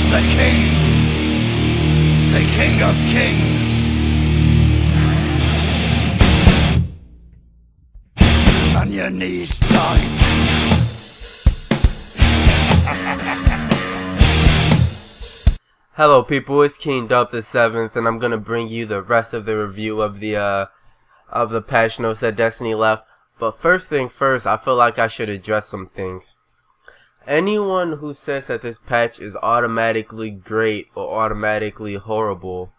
the king of kings. On your knees, dog. Hello people, it's King Dub the 7th, and I'm gonna bring you the rest of the review of the patch notes that Destiny left. But first thing first, I feel like I should address some things. Anyone who says that this patch is automatically great or automatically horrible,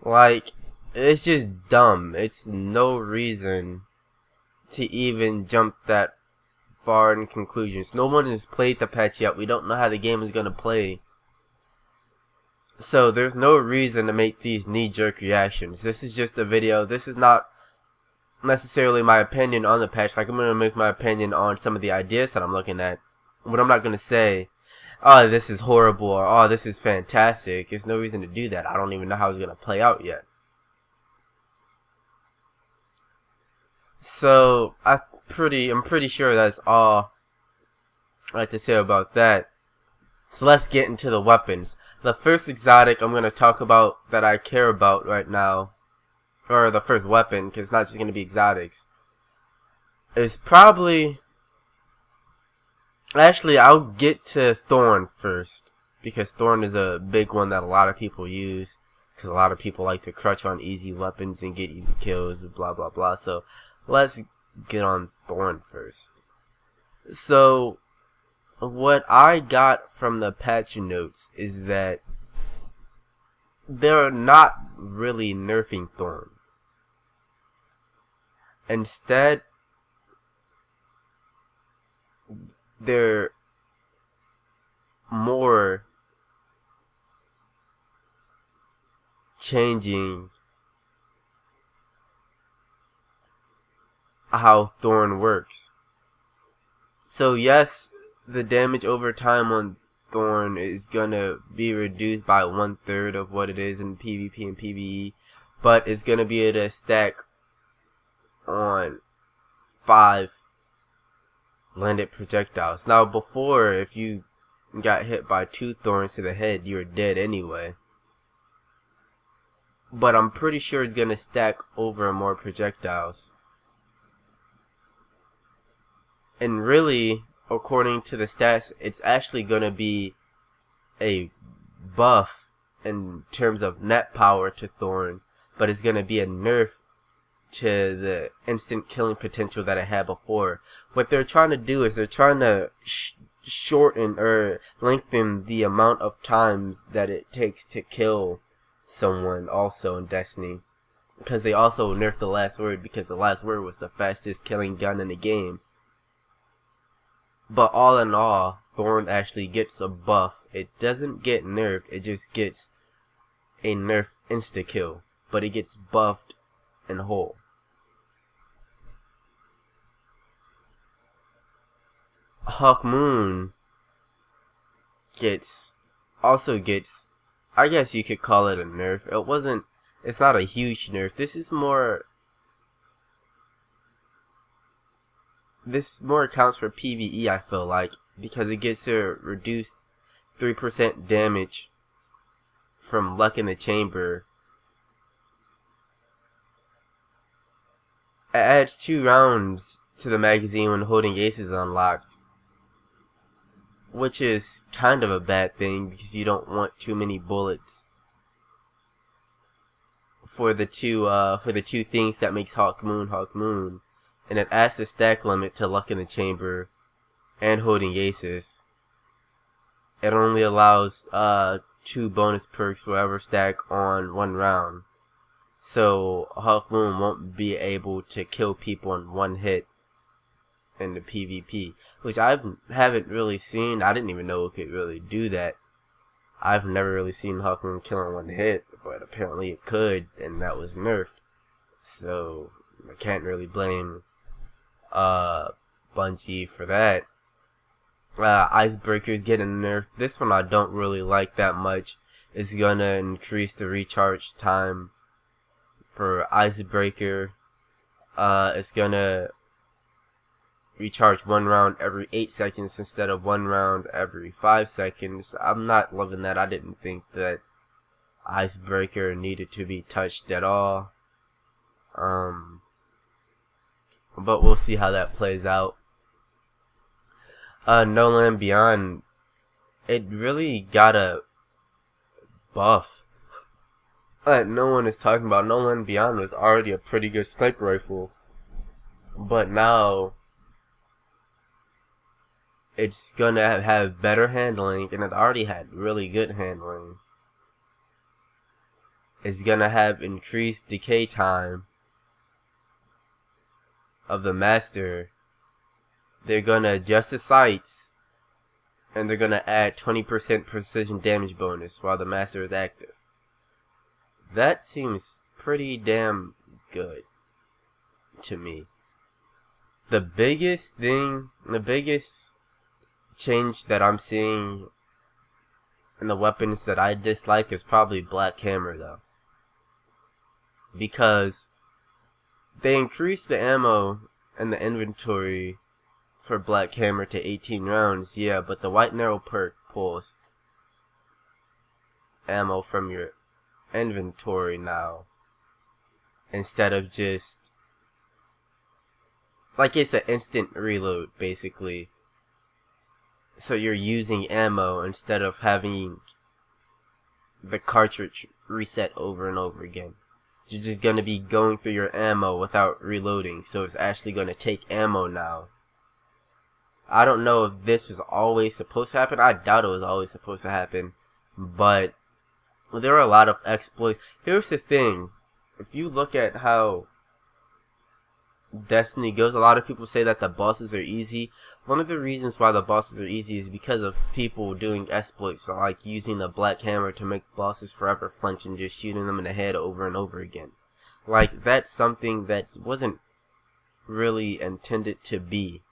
like, it's just dumb. It's no reason to even jump that far in conclusions. No one has played the patch yet. We don't know how the game is gonna play. So there's no reason to make these knee-jerk reactions. This is just a video. This is not necessarily my opinion on the patch. Like, I'm going to make my opinion on some of the ideas that I'm looking at. But I'm not going to say, oh, this is horrible, or oh, this is fantastic. There's no reason to do that. I don't even know how it's going to play out yet. So I'm pretty sure that's all I have to say about that. So let's get into the weapons. The first exotic I'm going to talk about that I care about right now, or the first weapon, because it's not just going to be exotics, is probably... Actually, I'll get to Thorn first, because Thorn is a big one that a lot of people use, because a lot of people like to crutch on easy weapons and get easy kills, blah blah blah. So let's get on Thorn first. So what I got from the patch notes is that they're not really nerfing Thorn. Instead, they're more changing how Thorn works. So yes, the damage over time on Thorn is gonna be reduced by 1/3 of what it is in PvP and PvE, but it's gonna be able to stack on 5 landed projectiles. Now before, if you got hit by 2 thorns to the head, you were dead anyway. But I'm pretty sure it's gonna stack over more projectiles. And really, according to the stats, it's actually gonna be a buff in terms of net power to Thorn, but it's gonna be a nerf to the instant killing potential that it had before. What they're trying to do is they're trying to shorten or lengthen the amount of times that it takes to kill someone also in Destiny, because they also nerfed the last word, because the last word was the fastest killing gun in the game. But all in all, Thorn actually gets a buff. It doesn't get nerfed, it just gets a nerf insta-kill, but it gets buffed in whole. Hawkmoon also gets, I guess you could call it a nerf. It's not a huge nerf. This more accounts for PvE, I feel like, because it gets a reduced 3% damage from luck in the chamber. It adds 2 rounds to the magazine when holding aces unlocked, which is kind of a bad thing because you don't want too many bullets for the two things that makes Hawkmoon. And it adds the stack limit to luck in the chamber and holding aces. It only allows 2 bonus perks wherever stack on 1 round. So Hawkmoon won't be able to kill people in 1 hit in the PvP, which I haven't really seen. I didn't even know it could really do that. I've never really seen Hawkmoon kill in 1 hit, but apparently it could, and that was nerfed. So I can't really blame Bungie for that. Icebreaker's getting nerfed. This one I don't really like that much. It's gonna increase the recharge time for Icebreaker. It's gonna recharge 1 round every 8 seconds instead of 1 round every 5 seconds. I'm not loving that. I didn't think that Icebreaker needed to be touched at all. But we'll see how that plays out. No Land Beyond, it really got a buff that no one is talking about. No Land Beyond was already a pretty good sniper rifle, but now it's gonna have better handling, and it already had really good handling. It's gonna have increased decay time of the master. They're gonna adjust the sights, and they're gonna add 20% precision damage bonus while the master is active. That seems pretty damn good to me. The biggest change that I'm seeing in the weapons that I dislike is probably Black Hammer, though, because they increased the ammo and the inventory for Black Hammer to 18 rounds, yeah, but the White Narrow perk pulls ammo from your inventory now, instead of just, like, it's an instant reload, basically. So you're using ammo instead of having the cartridge reset over and over again. You're just going to be going through your ammo without reloading, so it's actually going to take ammo now. I don't know if this was always supposed to happen. I doubt it was always supposed to happen, but there are a lot of exploits. Here's the thing. If you look at how Destiny goes, a lot of people say that the bosses are easy. One of the reasons why the bosses are easy is because of people doing exploits, like using the Black Hammer to make bosses forever flinch and just shooting them in the head over and over again. Like, that's something that wasn't really intended to be.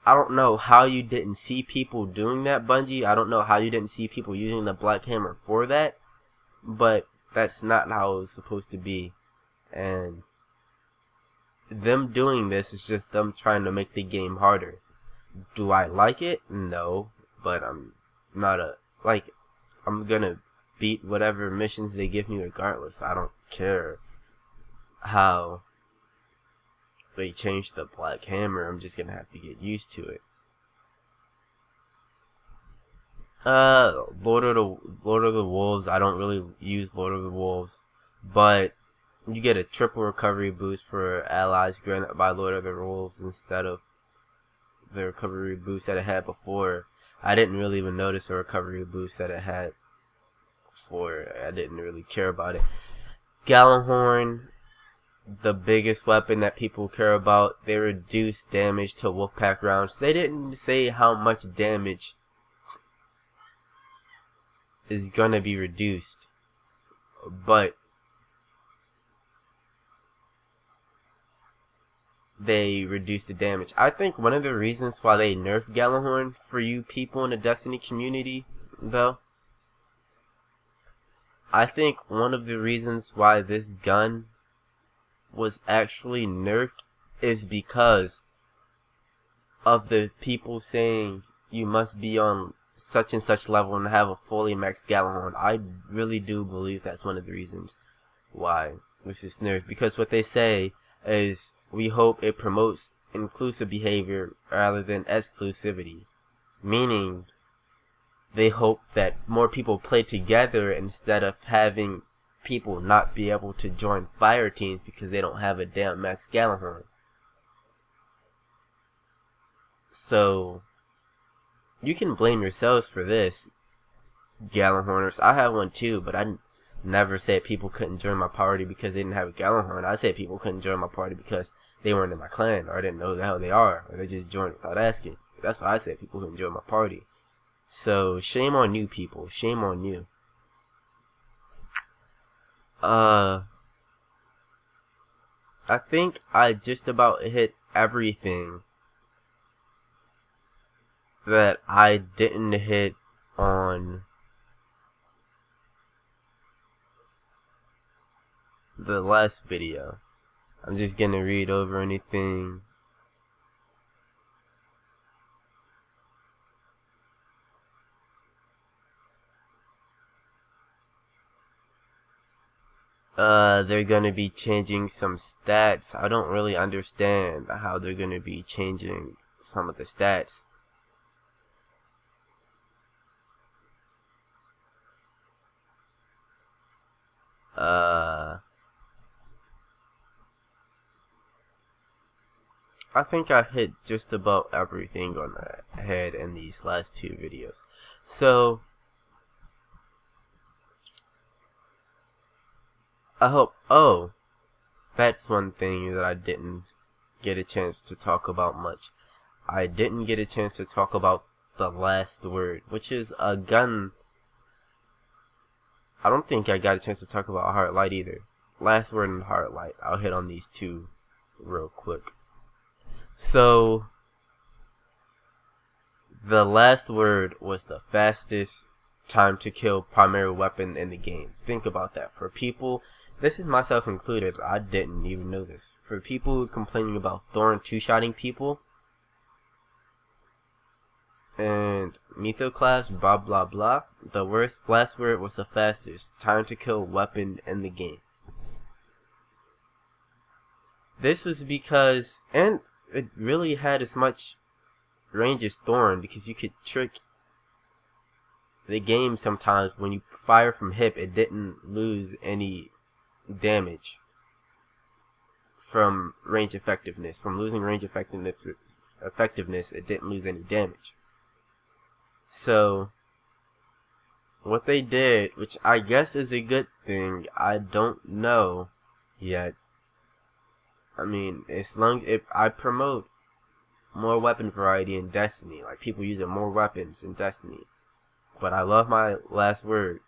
I don't know how you didn't see people doing that, Bungie. I don't know how you didn't see people using the Black Hammer for that, but that's not how it was supposed to be. And them doing this is just them trying to make the game harder. Do I like it? No, but I'm not I'm gonna beat whatever missions they give me regardless. I don't care how they changed the Black Hammer. I'm just gonna have to get used to it. Lord of the Wolves, I don't really use Lord of the Wolves, but you get a triple recovery boost for allies granted by Lord of the Wolves instead of the recovery boost that it had before. I didn't really even notice a recovery boost that it had before. I didn't really care about it. Gjallahorn, the biggest weapon that people care about. They reduce damage to Wolfpack rounds. They didn't say how much damage is gonna be reduced, but they reduce the damage. I think one of the reasons why they nerfed Gjallahorn for you people in the Destiny community, though, I think one of the reasons why this gun was actually nerfed is because of the people saying you must be on such and such level and have a fully maxed Gjallahorn. I really do believe that's one of the reasons why this is nerfed, because what they say is, we hope it promotes inclusive behavior rather than exclusivity. Meaning, they hope that more people play together instead of having people not be able to join fire teams because they don't have a damn max Gjallahorn. So, you can blame yourselves for this, Gjallahorners. I have one too, but I never said people couldn't join my party because they didn't have a Gjallahorn. I said people couldn't join my party because they weren't in my clan, or I didn't know the hell they are, or they just joined without asking. That's why I said people couldn't join my party. So, shame on you people. Shame on you. I think I just about hit everything that I didn't hit on the last video. I'm just gonna read over anything. They're gonna be changing some stats. I don't really understand how they're gonna be changing some of the stats. I think I hit just about everything on the head in these last two videos. So, I hope, oh, that's one thing that I didn't get a chance to talk about much. I didn't get a chance to talk about the last word, which is a gun. I don't think I got a chance to talk about Heart Light either. Last word and Heart Light. I'll hit on these two real quick. So, the last word was the fastest time to kill primary weapon in the game. Think about that. For people, this is myself included, I didn't even know this. For people complaining about Thorn two-shotting people, and Mytho class, blah blah blah, the last word was the fastest time to kill weapon in the game. This was because, and it really had as much range as Thorn, because you could trick the game sometimes. When you fire from hip, it didn't lose any damage from range effectiveness. From losing range effectiveness, it didn't lose any damage. So, what they did, which I guess is a good thing, I don't know yet. I mean, as long as I promote more weapon variety in Destiny, like people using more weapons in Destiny, but I love my last word.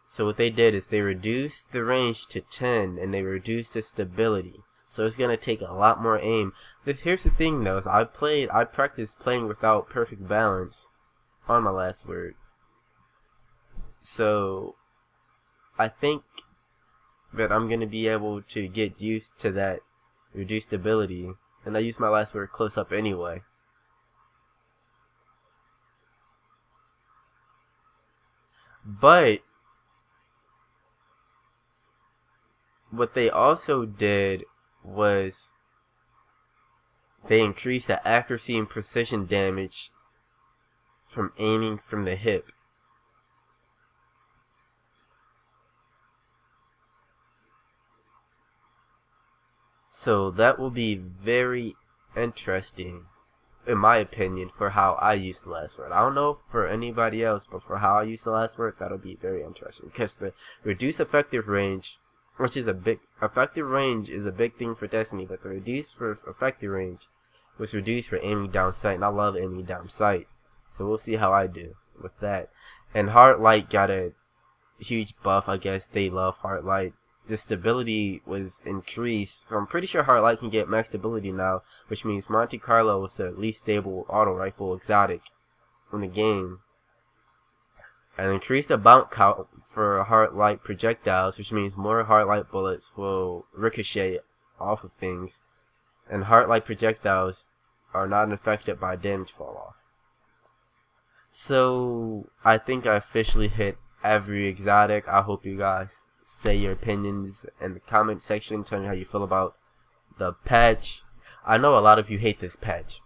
So what they did is they reduced the range to 10 and they reduced the stability. So it's gonna take a lot more aim. Here's the thing though, is I practiced playing without perfect balance on my last word. So I think that I'm gonna be able to get used to that reduced stability, and I use my last word close up anyway. But what they also did was they increased the accuracy and precision damage from aiming from the hip. So that will be very interesting, in my opinion, for how I use the last word. I don't know for anybody else, but for how I use the last word, that'll be very interesting. Because the reduced effective range, which is a big, effective range is a big thing for Destiny, but the reduced for effective range was reduced for aiming down sight, and I love aiming down sight. So we'll see how I do with that. And Heart Light got a huge buff. I guess they love Heart Light. The stability was increased, so I'm pretty sure Heart Light can get max stability now, which means Monte Carlo was the least stable auto rifle exotic in the game. And increased the bounce count for Heart Light projectiles, which means more Heart Light bullets will ricochet off of things, and Heart Light projectiles are not affected by damage fall off. So I think I officially hit every exotic. I hope you guys say your opinions in the comment section. Tell me how you feel about the patch. I know a lot of you hate this patch.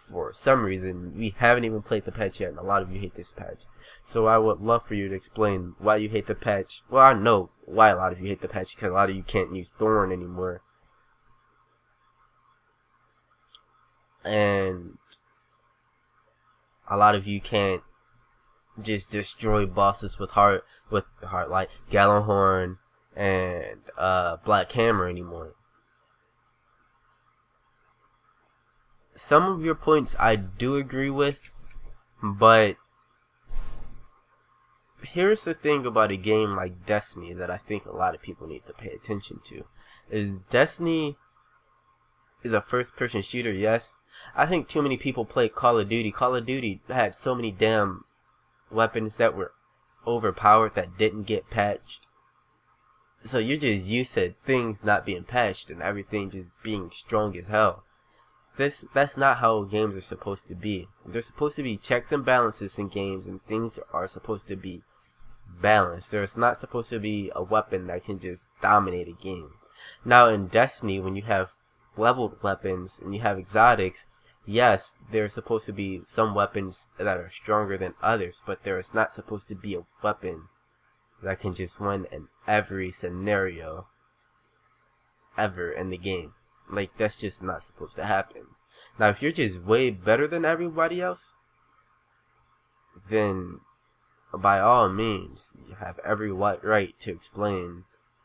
For some reason, we haven't even played the patch yet, and a lot of you hate this patch. So I would love for you to explain why you hate the patch. Well, I know why a lot of you hate the patch, because a lot of you can't use Thorn anymore. And a lot of you can't just destroy bosses with Heart Light, Gjallahorn, and Black Hammer anymore. Some of your points I do agree with, but here's the thing about a game like Destiny that I think a lot of people need to pay attention to. Is Destiny is a first-person shooter, yes. I think too many people play Call of Duty. Call of Duty had so many damn weapons that were overpowered that didn't get patched. So you're just used to things not being patched and everything just being strong as hell. That's not how games are supposed to be. There's supposed to be checks and balances in games, and things are supposed to be balanced. There's not supposed to be a weapon that can just dominate a game. Now in Destiny, when you have leveled weapons and you have exotics, yes, there's supposed to be some weapons that are stronger than others, but there is not supposed to be a weapon that can just win in every scenario ever in the game. Like, that's just not supposed to happen. Now, if you're just way better than everybody else, then by all means, you have every right to explain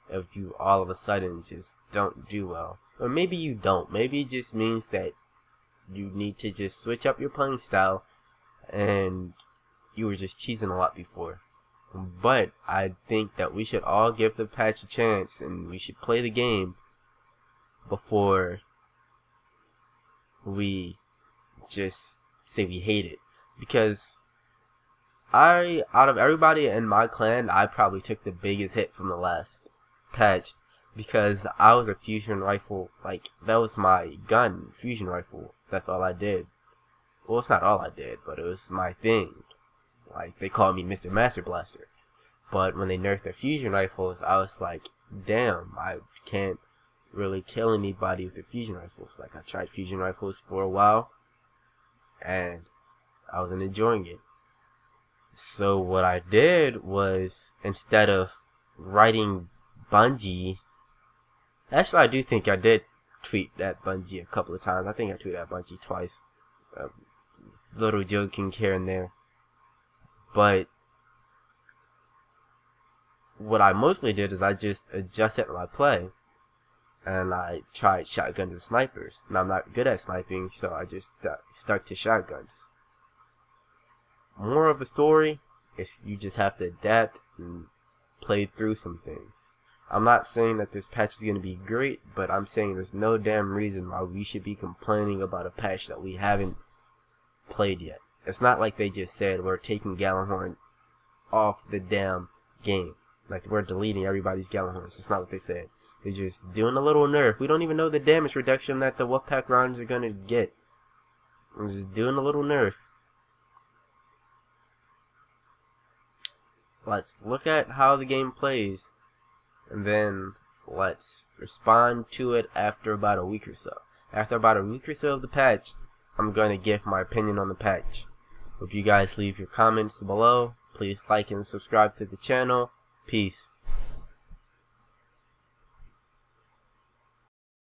if you all of a sudden just don't do well. Or maybe you don't. Maybe it just means that you need to just switch up your playing style and you were just cheesing a lot before. But I think that we should all give the patch a chance and we should play the game before we just say we hate it. Because out of everybody in my clan, I probably took the biggest hit from the last patch, because I was a fusion rifle, like, that was my gun, fusion rifle. That's all I did. Well, it's not all I did, but it was my thing. Like, they called me Mr. Master Blaster. But when they nerfed the fusion rifles, I was like, damn, I can't really kill anybody with the fusion rifles. Like, I tried fusion rifles for a while, and I wasn't enjoying it. So what I did was, instead of writing Bungie, actually I do think I did tweet at Bungie a couple of times. I think I tweeted at Bungie twice. Little joking here and there. But what I mostly did is I just adjusted my play. And I tried shotguns and snipers. Now I'm not good at sniping, so I just stuck to shotguns. More of the story is you just have to adapt and play through some things. I'm not saying that this patch is going to be great, but I'm saying there's no damn reason why we should be complaining about a patch that we haven't played yet. It's not like they just said we're taking Gjallahorn off the damn game. Like, we're deleting everybody's Gjallahorns. That's not what they said. They're just doing a little nerf. We don't even know the damage reduction that the Wolfpack rounds are going to get. I'm just doing a little nerf. Let's look at how the game plays, and then let's respond to it after about a week or so. After about a week or so of the patch, I'm going to give my opinion on the patch. Hope you guys leave your comments below. Please like and subscribe to the channel. Peace.